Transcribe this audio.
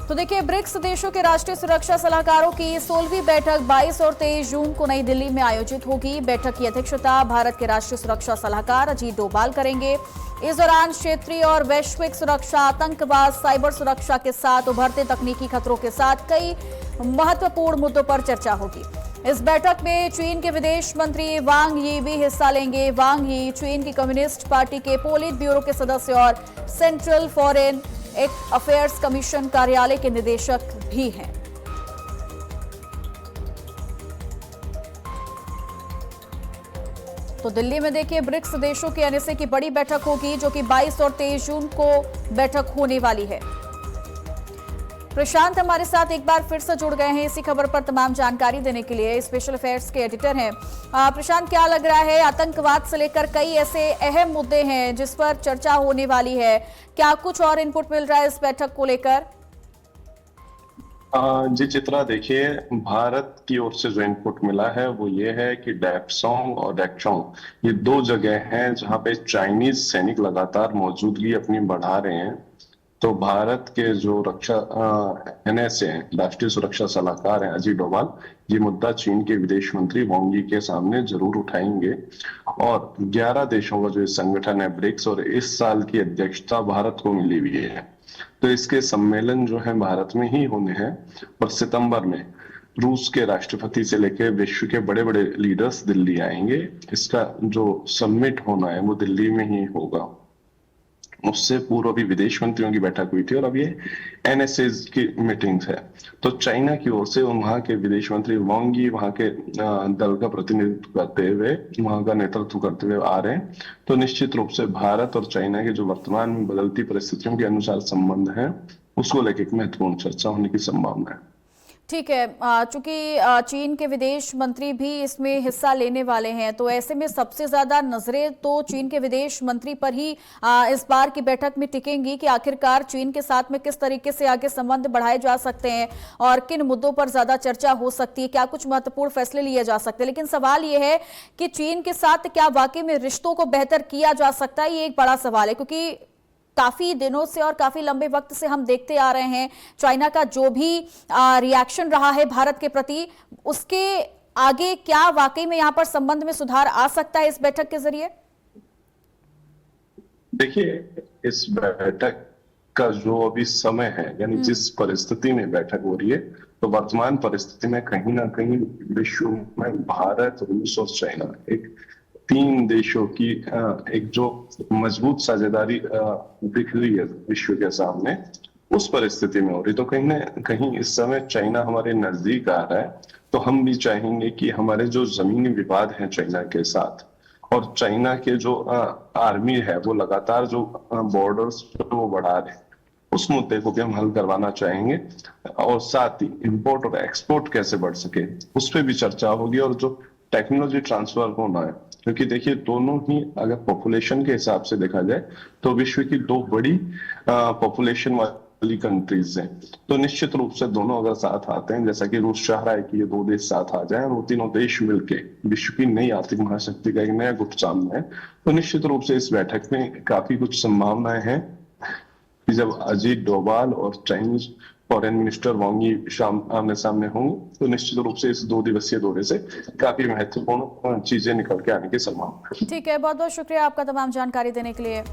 तो देखिए, ब्रिक्स देशों के राष्ट्रीय सुरक्षा सलाहकारों की 16वीं बैठक 22 और 23 जून को नई दिल्ली में आयोजित होगी। बैठक की अध्यक्षता भारत के राष्ट्रीय सुरक्षा सलाहकार अजीत डोभाल करेंगे। इस दौरान क्षेत्रीय और वैश्विक सुरक्षा, आतंकवाद, साइबर सुरक्षा के साथ उभरते तकनीकी खतरों के साथ कई महत्वपूर्ण मुद्दों पर चर्चा होगी। इस बैठक में चीन के विदेश मंत्री वांग यी भी हिस्सा लेंगे। वांग यी चीन की कम्युनिस्ट पार्टी के पोलित ब्यूरो के सदस्य और सेंट्रल फॉरेन अफेयर्स कमीशन कार्यालय के निदेशक भी हैं। तो दिल्ली में देखिए, ब्रिक्स देशों के एनएसए की बड़ी बैठक होगी, जो कि 22 और 23 जून को बैठक होने वाली है। प्रशांत हमारे साथ एक बार फिर से जुड़ गए हैं इसी खबर पर तमाम जानकारी देने के लिए। स्पेशल अफेयर्स के एडिटर हैं प्रशांत, क्या लग रहा है, आतंकवाद से लेकर कई ऐसे अहम मुद्दे हैं जिस पर चर्चा होने वाली है, क्या कुछ और इनपुट मिल रहा है इस बैठक को लेकर? जी चित्रा, देखिए, भारत की ओर से जो इनपुट मिला है वो ये है कि डैपसोंग और डेक्चोंग ये दो जगह हैं जहां पे चाइनीज सैनिक लगातार मौजूदगी अपनी बढ़ा रहे हैं। तो भारत के जो रक्षा एनएसए हैं, राष्ट्रीय सुरक्षा सलाहकार हैं अजीत डोभाल, ये मुद्दा चीन के विदेश मंत्री वांग यी के सामने जरूर उठाएंगे। और 11 देशों का जो संगठन है ब्रिक्स, और इस साल की अध्यक्षता भारत को मिली हुई है। तो इसके सम्मेलन जो है भारत में ही होने हैं, और सितंबर में रूस के राष्ट्रपति से लेकर विश्व के बड़े बड़े लीडर्स दिल्ली आएंगे। इसका जो समिट होना है वो दिल्ली में ही होगा। उससे पूर्व भी विदेश मंत्रियों की बैठक हुई थी, और अब ये एनएसए की मीटिंग्स है। तो चाइना की ओर से वहां के विदेश मंत्री वांग यी वहां के दल का प्रतिनिधित्व करते हुए, वहां का नेतृत्व करते हुए आ रहे हैं। तो निश्चित रूप से भारत और चाइना के जो वर्तमान में बदलती परिस्थितियों के अनुसार संबंध है, उसको लेकर एक महत्वपूर्ण चर्चा होने की संभावना है। ठीक है, चूंकि चीन के विदेश मंत्री भी इसमें हिस्सा लेने वाले हैं, तो ऐसे में सबसे ज्यादा नजरें तो चीन के विदेश मंत्री पर ही इस बार की बैठक में टिकेंगी कि आखिरकार चीन के साथ में किस तरीके से आगे संबंध बढ़ाए जा सकते हैं और किन मुद्दों पर ज्यादा चर्चा हो सकती है, क्या कुछ महत्वपूर्ण फैसले लिए जा सकते हैं। लेकिन सवाल यह है कि चीन के साथ क्या वाकई में रिश्तों को बेहतर किया जा सकता है, ये एक बड़ा सवाल है, क्योंकि काफी दिनों से और काफी लंबे वक्त से हम देखते आ रहे हैं चाइना का जो भी रिएक्शन रहा है भारत के प्रति, उसके आगे क्या वाकई में यहां पर संबंध में सुधार आ सकता है इस बैठक के जरिए? देखिए, इस बैठक का जो अभी समय है, यानी जिस परिस्थिति में बैठक हो रही है, तो वर्तमान परिस्थिति में कहीं ना कहीं विश्व में भारत, रूस और चाइना, एक 3 देशों की एक जो मजबूत साझेदारी दिख रही है विश्व के सामने, उस परिस्थिति में हो रही। तो कहीं ना कहीं इस समय चाइना हमारे नजदीक आ रहा है। तो हम भी चाहेंगे कि हमारे जो जमीनी विवाद हैं चाइना के साथ, और चाइना के जो आर्मी है वो लगातार जो बॉर्डर्स वो बढ़ा रहे हैं, उस मुद्दे को भी हम हल करवाना चाहेंगे। और साथ ही इंपोर्ट और एक्सपोर्ट कैसे बढ़ सके, उस पर भी चर्चा होगी। और जो टेक्नोलॉजी ट्रांसफर होना है, क्योंकि देखिए दोनों ही अगर पॉपुलेशन के हिसाब से देखा जाए तो विश्व की 2 बड़ी पॉपुलेशन वाली कंट्रीज हैं। तो निश्चित रूप से दोनों अगर साथ आते हैं, जैसा कि रूस चाह रहा है कि ये 2 देश साथ आ जाएं और वो तीनों देश मिलके विश्व की नई आर्थिक महाशक्ति का एक नया गुट सामने है, तो निश्चित रूप से इस बैठक में काफी कुछ संभावनाएं हैं कि जब अजीत डोभाल और चाइनीज फॉरेन मिनिस्टर वांग यी आमने सामने होंगे, तो निश्चित रूप से इस 2 दिवसीय दौरे से काफी महत्वपूर्ण चीजें निकल के आने की संभावना है। ठीक है, बहुत बहुत शुक्रिया आपका तमाम जानकारी देने के लिए।